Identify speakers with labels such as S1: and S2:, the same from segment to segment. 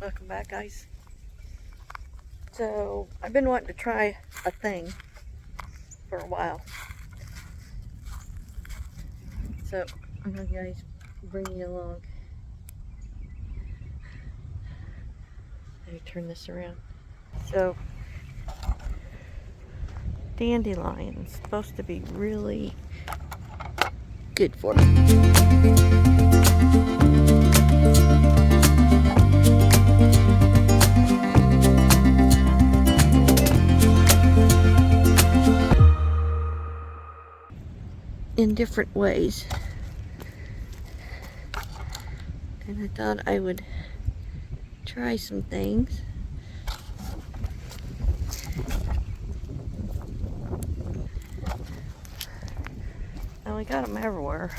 S1: Welcome back, guys. So I've been wanting to try a thing for a while, so I'm gonna guys bring you along. Let me turn this around. So dandelions supposed to be really good for me. In different ways, and I thought I would try some things. And we got them everywhere,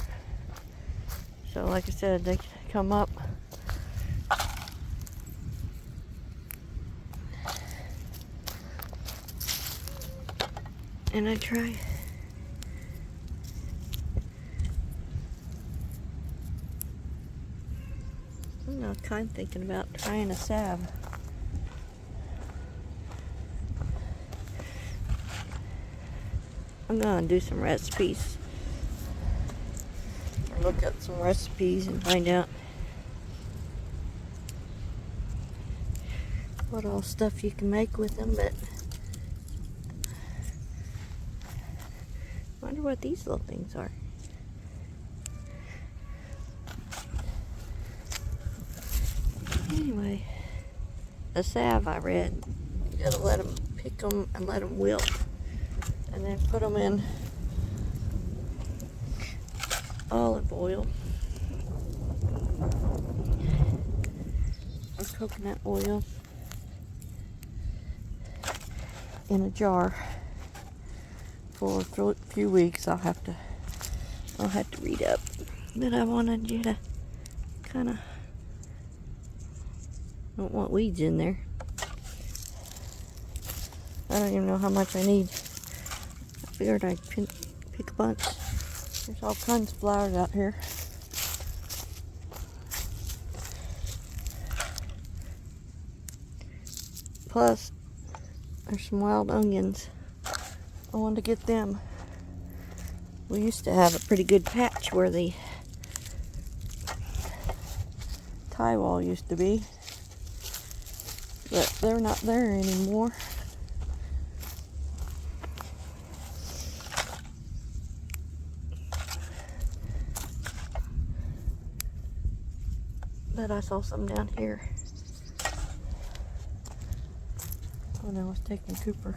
S1: so like I said, they come up and I try. I'm kind of thinking about trying a salve. I'm gonna do some recipes, or look up some recipes and find out what all stuff you can make with them. But I wonder what these little things are. Anyway, the salve I read, you gotta let them pick them and let them wilt, and then put them in olive oil or coconut oil in a jar for a few weeks. I'll have to read up, but I wanted you to kind of, don't want weeds in there. I don't even know how much I need. I figured I'd pick a bunch. There's all kinds of flowers out here. Plus, there's some wild onions. I wanted to get them. We used to have a pretty good patch where the tie wall used to be, but they're not there anymore. But I saw some down here when I was taking Cooper.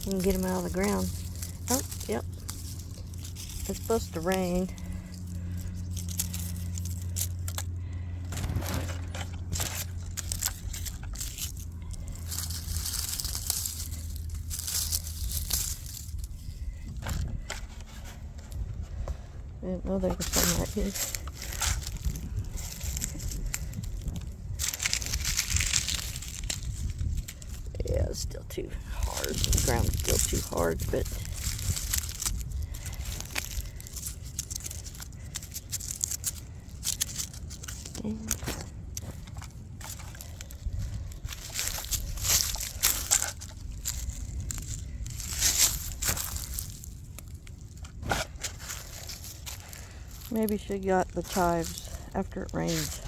S1: You can get them out of the ground. Oh, yep. It's supposed to rain. I didn't know there was some right here. Yeah, it's still too hard. The ground's still too hard, but maybe she got the chives after it rains.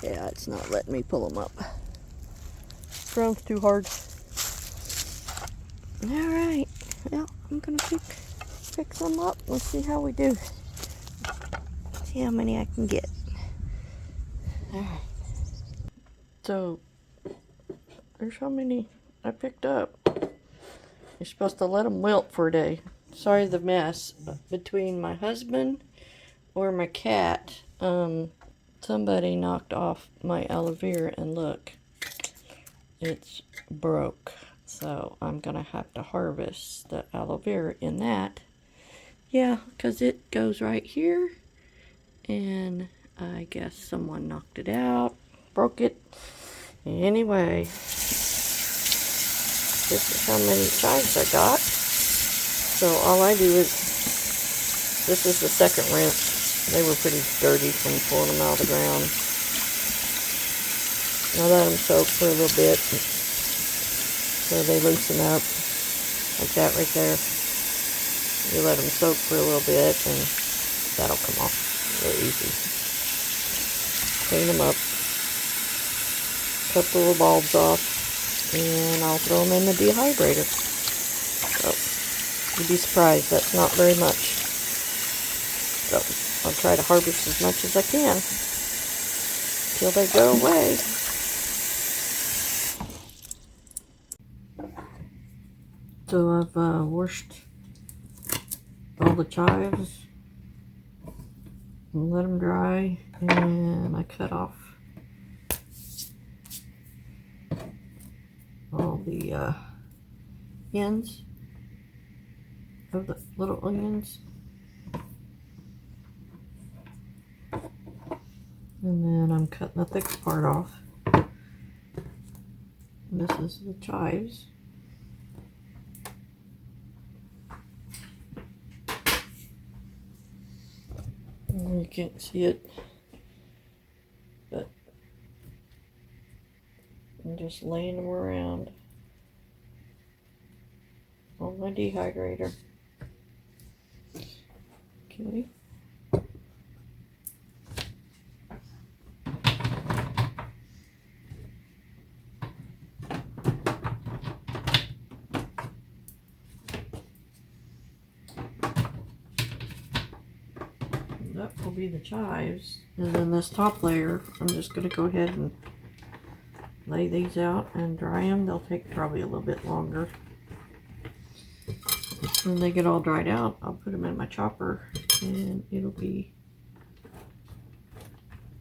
S1: Yeah, it's not letting me pull them up. Ground's too hard. Alright, well, I'm gonna pick some up. Let's see how we do. See how many I can get. Alright. So, there's how many I picked up. You're supposed to let them wilt for a day. Sorry the mess. Between my husband or my cat, somebody knocked off my aloe vera, and look, it's broke. So I'm gonna have to harvest the aloe vera in that. Yeah, because it goes right here, and I guess someone knocked it out, broke it. Anyway, this is how many chives I got. So all I do is, this is the second rinse. They were pretty dirty from pulling them out of the ground. I let them soak for a little bit so they loosen up, like that right there. You let them soak for a little bit and that'll come off real easy. Clean them up, cut the little bulbs off, and I'll throw them in the dehydrator. So, you'd be surprised, that's not very much. So, I'll try to harvest as much as I can till they go away. So I've washed all the chives and let them dry, and I cut off all the ends of the little onions, and then I'm cutting the thick part off. And this is the chives. You can't see it, but I'm just laying them around on my dehydrator. Okay. That will be the chives, and then this top layer I'm just going to go ahead and lay these out and dry them. They'll take probably a little bit longer. When they get all dried out, I'll put them in my chopper and it'll be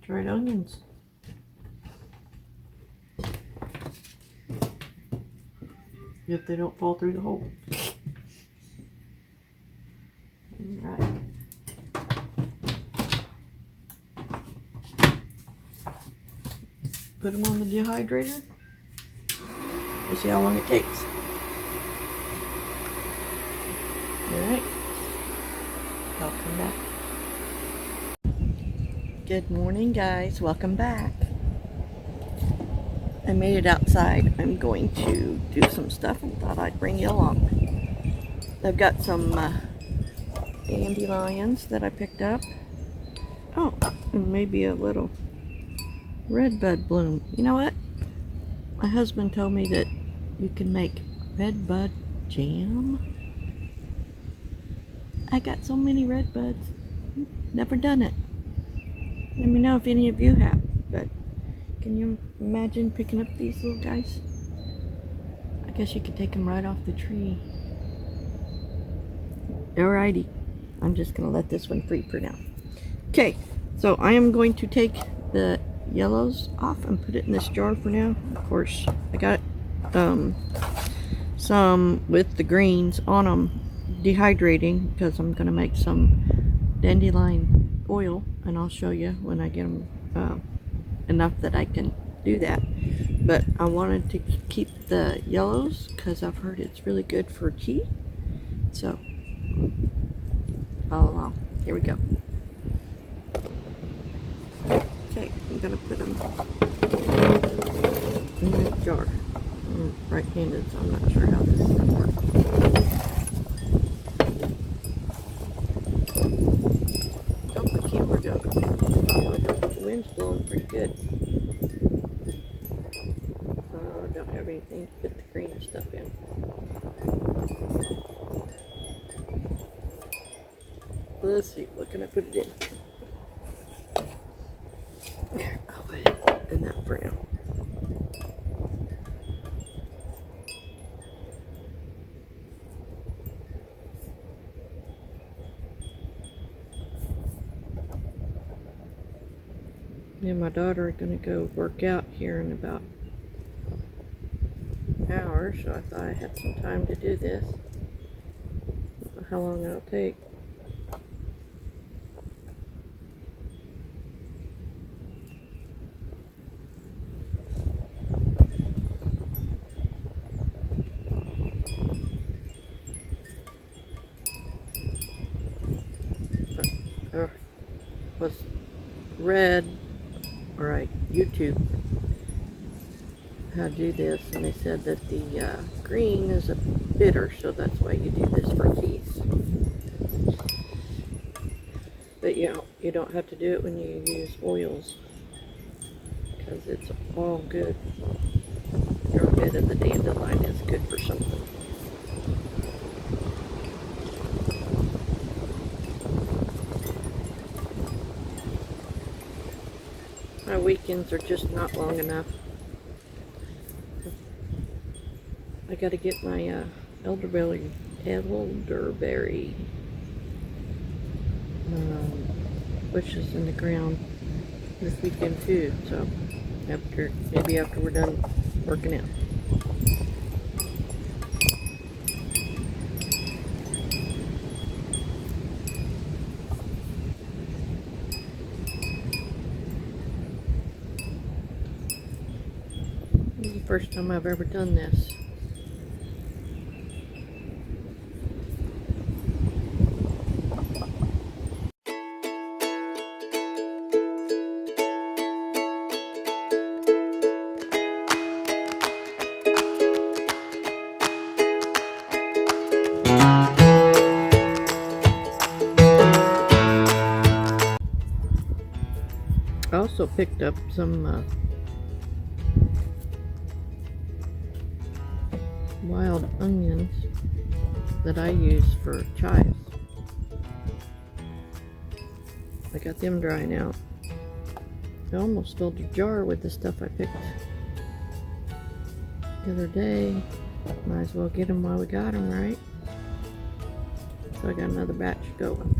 S1: dried onions. If they don't fall through the hole. Alright. Put them on the dehydrator. We'll see how long it takes. Alright. I'll come back. Good morning, guys. Welcome back. I made it outside. I'm going to do some stuff and thought I'd bring you along. I've got some dandelions that I picked up. Oh, and maybe a little red bud bloom. You know what? My husband told me that you can make red bud jam. I got so many red buds. Never done it. Let me know if any of you have. But can you imagine picking up these little guys? I guess you could take them right off the tree. Alrighty. I'm just going to let this one free for now. Okay. So I am going to take the yellows off and put it in this jar for now. Of course, I got some with the greens on them dehydrating because I'm going to make some dandelion oil, and I'll show you when I get them enough that I can do that. But I wanted to keep the yellows because I've heard it's really good for tea. So follow along. Here we go. Okay, I'm going to put them in this jar. I'm right-handed, so I'm not sure how this is going to work. Oh, the camera go. The wind's blowing pretty good. I don't have anything to put the green stuff in. Let's see, what can I put it in? There, I'll put it in that for now. Me and my daughter are going to go work out here in about an hour, so I thought I had some time to do this. Don't know how long it'll take. was read, or I YouTube how to do this, and they said that the green is a bitter, so that's why you do this for teas. But you don't have to do it when you use oils, because it's all good. Every bit of the dandelion is good for something. My weekends are just not long enough. I gotta get my elderberry bushes in the ground this weekend too, so maybe after we're done working out. This is the first time I've ever done this. I also picked up some wild onions that I use for chives. I got them drying out. I almost filled a jar with the stuff I picked the other day. Might as well get them while we got them, right? So I got another batch going.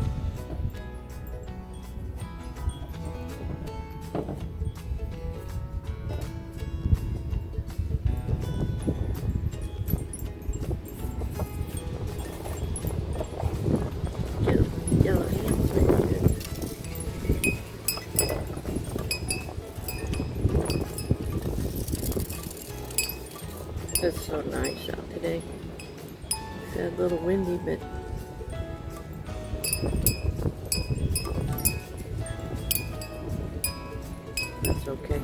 S1: It's so nice out today. It's a little windy, but that's okay.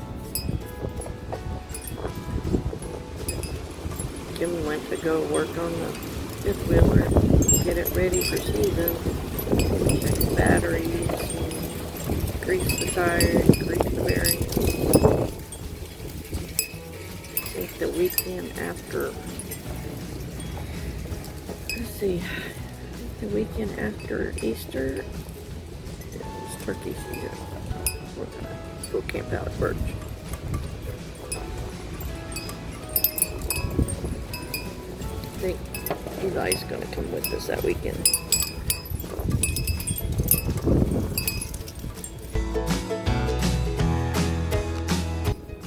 S1: Kim went to go work on the fifth wheeler, get it ready for season, check the batteries, and grease the tires, grease the bearings. I think the weekend after, let's see, the weekend after Easter, it's turkey season. We're gonna go camp out at Birch. I think Eli's gonna come with us that weekend.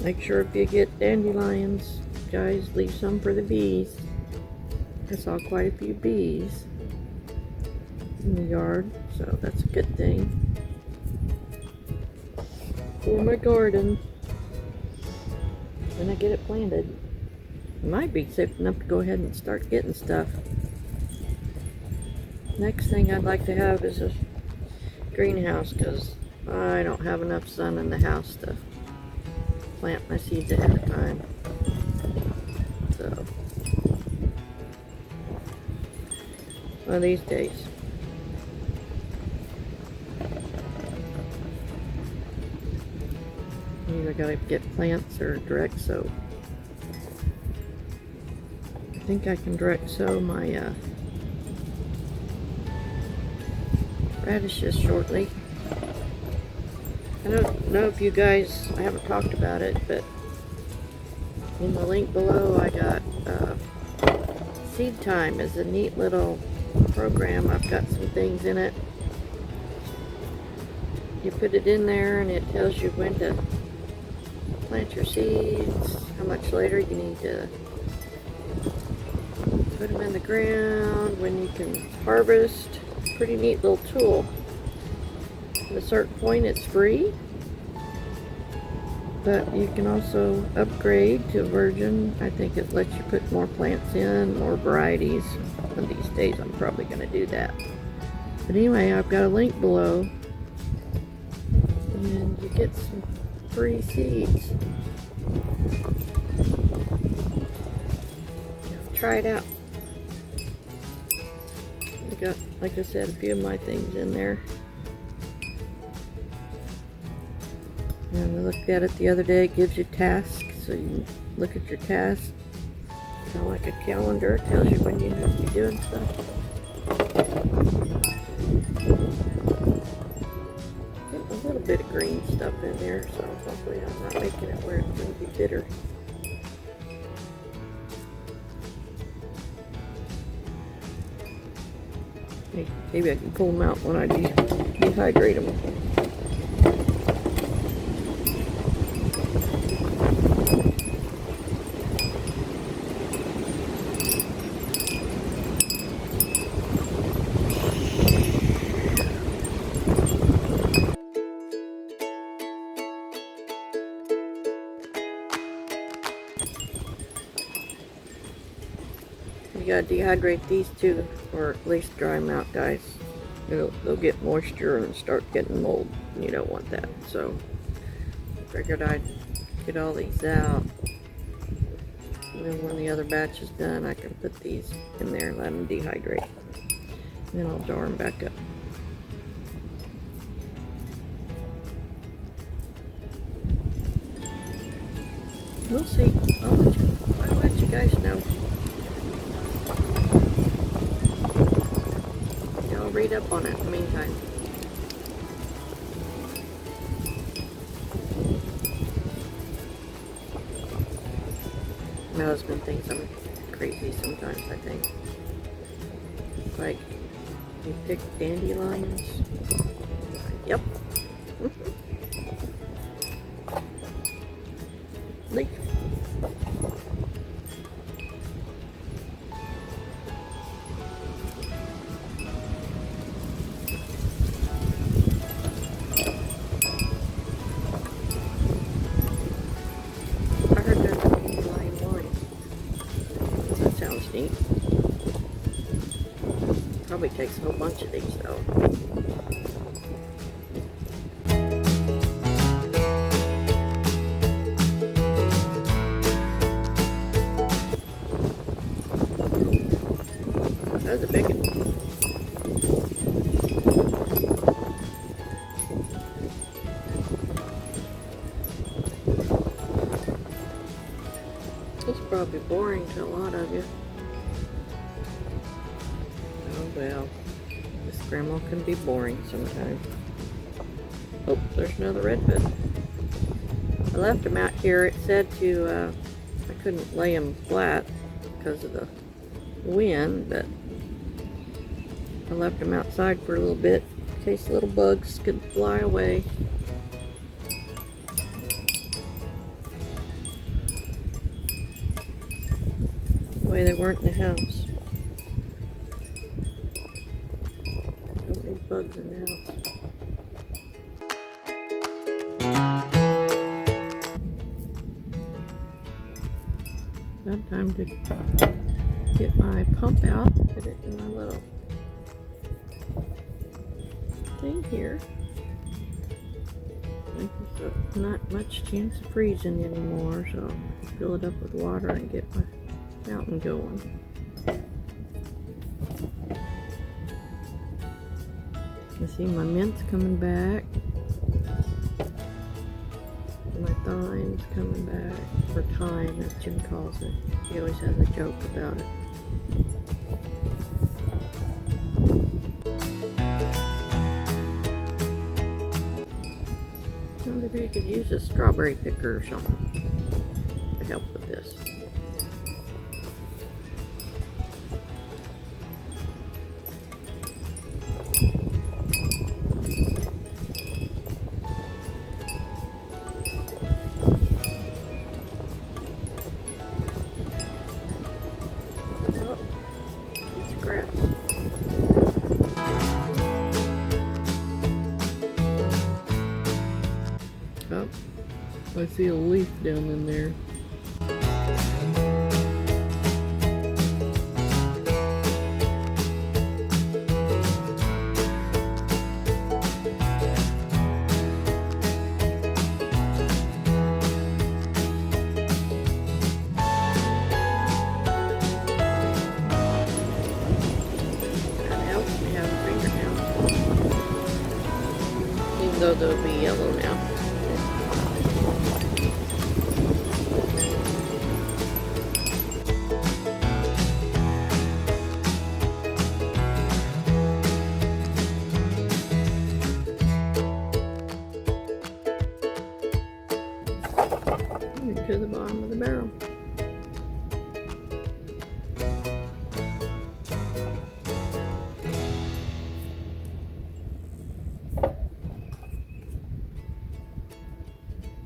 S1: Make sure if you get dandelions, guys, leave some for the bees. I saw quite a few bees in the yard, so that's a good thing for my garden when I get it planted. I might be safe enough to go ahead and start getting stuff. Next thing I'd like to have is a greenhouse, because I don't have enough sun in the house to plant my seeds ahead of time. So one of these days. Either gotta get plants or direct sow. I think I can direct sow my radishes shortly. I don't know if you guys, I haven't talked about it, but in the link below I got Seed Time is a neat little program. I've got some things in it. You put it in there and it tells you when to plant your seeds, how much later you need to put them in the ground, when you can harvest. Pretty neat little tool. At a certain point it's free, but you can also upgrade to a version. I think it lets you put more plants in, more varieties. One of these days I'm probably going to do that. But anyway, I've got a link below and you get some free seeds. Try it out. I got, like I said, a few of my things in there. And I looked at it the other day. It gives you tasks, so you look at your tasks. Kind of like a calendar. It tells you when you need to be doing stuff. Getting a little bit of green stuff in there, so hopefully I'm not making it where it's going to be bitter. Maybe I can pull them out when I dehydrate them. You gotta dehydrate these too, or at least dry them out, guys. They'll get moisture and start getting mold. You don't want that. So I figured I'd get all these out. And then when the other batch is done, I can put these in there and let them dehydrate. And then I'll jar them back up. We'll see. I'll let you guys know. I'll read up on it in the meantime. My husband thinks I'm crazy sometimes, I think. Like, you pick dandelions? Yep. Leaf. I heard there's a dandelion wine. That sounds neat. Probably takes a whole bunch of these though. That's a big one. It's probably boring to a lot of you. Oh well, this grandma can be boring sometimes. Oh, there's another redbud. I left them out here. It said to, I couldn't lay them flat because of the wind, but I left them outside for a little bit in case little bugs could fly away. The way they weren't in the house. Don't need bugs in the house. About time to get my pump out, put it in my little thing here. There's not much chance of freezing anymore, so fill it up with water and get my fountain going. You see my mint's coming back. My thyme's coming back. Or thyme, as Jim calls it. He always has a joke about it. Maybe you could use a strawberry picker or something to help with this. Oh, it's grass. Oh, I see a leaf down in there. Though they'll be yellow now. To the bottom of the barrel.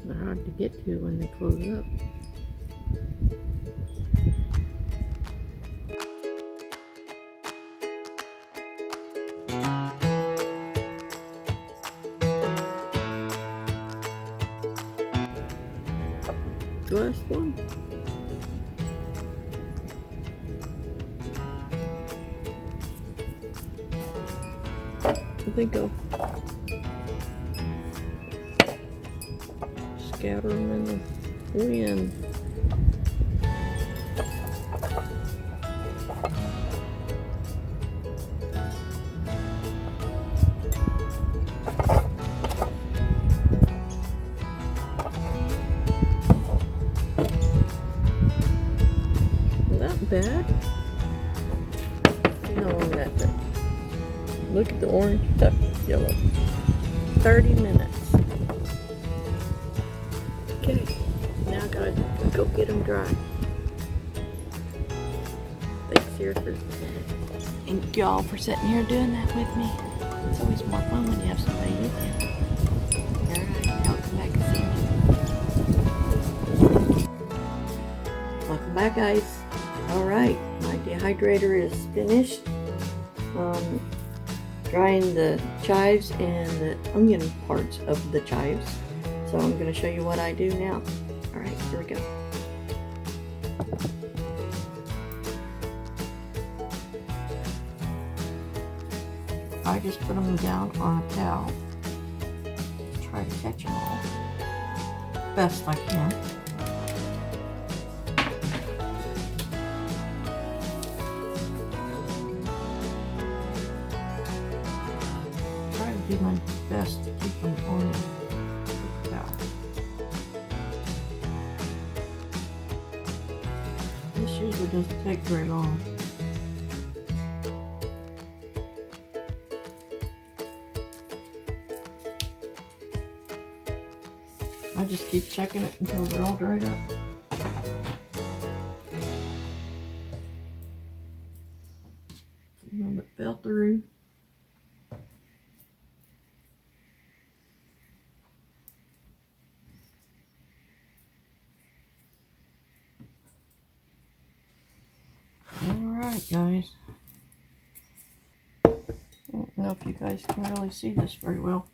S1: They're hard to get to when they close up. Last one. I think I'll scatter them in the wind. Not bad. See how long that took. Look at the orange, tough yellow. 30 minutes. Okay, now I gotta go get them dry. Thanks here for, and y'all for sitting here doing that with me. It's always more fun when you have somebody with you. Alright, y'all come back and see me. Welcome back, guys. Alright, my dehydrator is finished. Drying the chives and the onion parts of the chives. So I'm going to show you what I do now. Alright, here we go. I just put them down on a towel. Try to catch them all best I can. Try to do my best to keep them on the towel. This usually doesn't take very long. I just keep checking it until they're all dried up. A little bit fell through. Alright, guys. I don't know if you guys can really see this very well.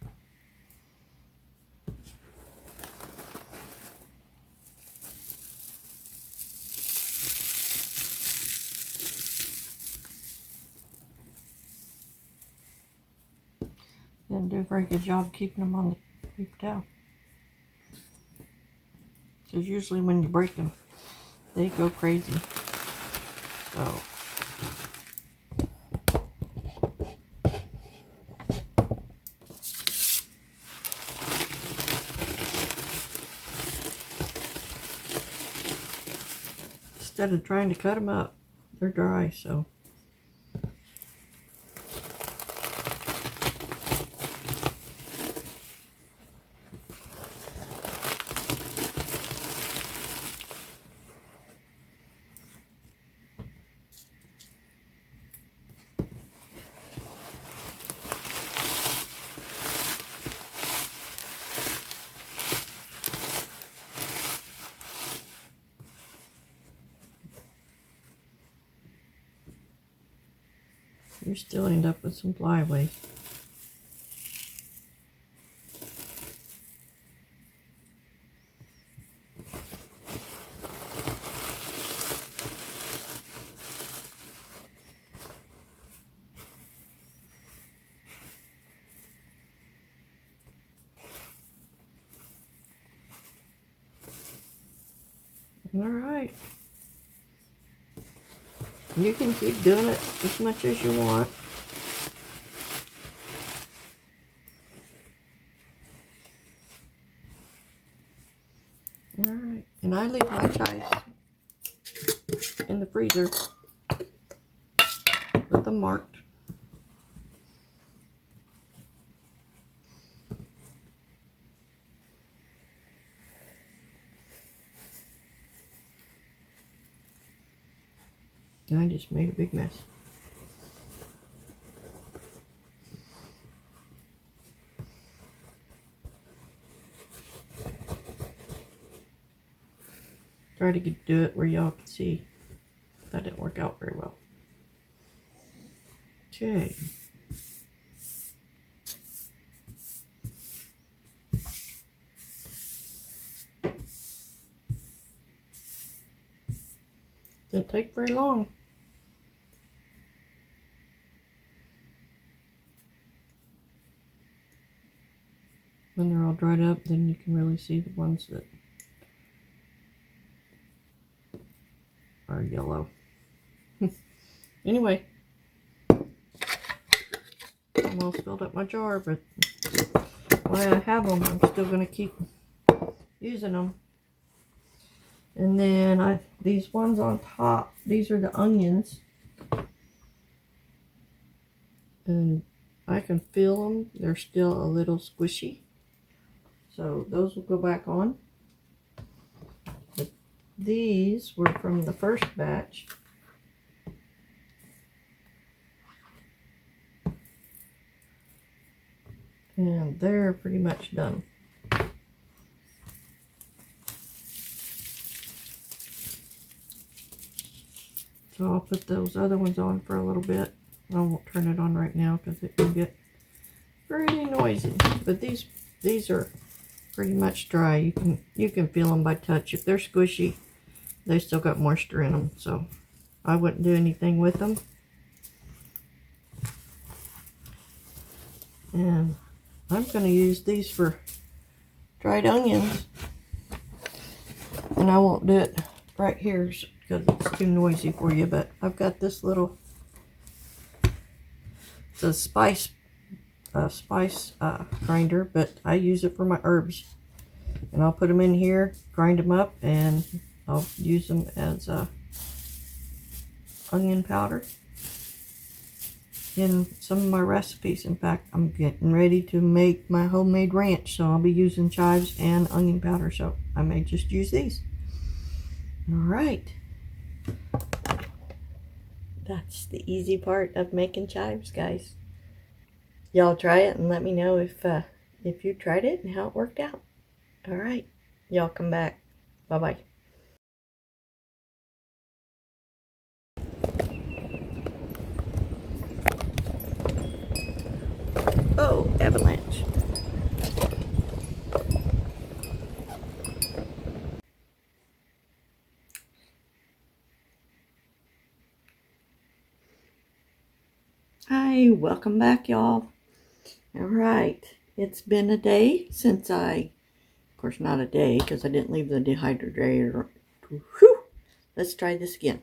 S1: Didn't do a very good job keeping them on the paper towel. Because usually when you break them, they go crazy. So instead of trying to cut them up, they're dry, so you still end up with some flyaways. All right. You can keep doing it as much as you want. Alright, and I leave my chives in the freezer with them marked. And I just made a big mess. Try to do it where y'all can see. That didn't work out very well. Okay. Didn't take very long. When they're all dried up, then you can really see the ones that are yellow. Anyway, almost filled up my jar, but while I have them, I'm still going to keep using them. And then these ones on top, these are the onions. And I can feel them. They're still a little squishy. So those will go back on. But these were from the first batch. And they're pretty much done. So I'll put those other ones on for a little bit. I won't turn it on right now because it can get pretty noisy. But these are pretty much dry. You can feel them by touch. If they're squishy, they still got moisture in them. So I wouldn't do anything with them. And I'm going to use these for dried onions. And I won't do it right here because it's too noisy for you, but I've got this little, it's a spice grinder, but I use it for my herbs. And I'll put them in here, grind them up, and I'll use them as onion powder in some of my recipes. In fact, I'm getting ready to make my homemade ranch, so I'll be using chives and onion powder, so I may just use these. Alright. That's the easy part of making chives, guys. Y'all try it and let me know if you tried it and how it worked out. Alright. Y'all come back. Bye-bye. Oh, avalanche. Hi, welcome back, y'all. Alright, it's been a day since of course not a day because I didn't leave the dehydrator. Whew. Let's try this again.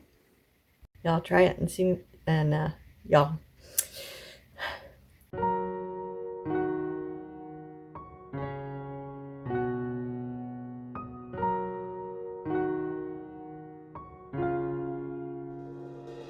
S1: Y'all try it and see, and y'all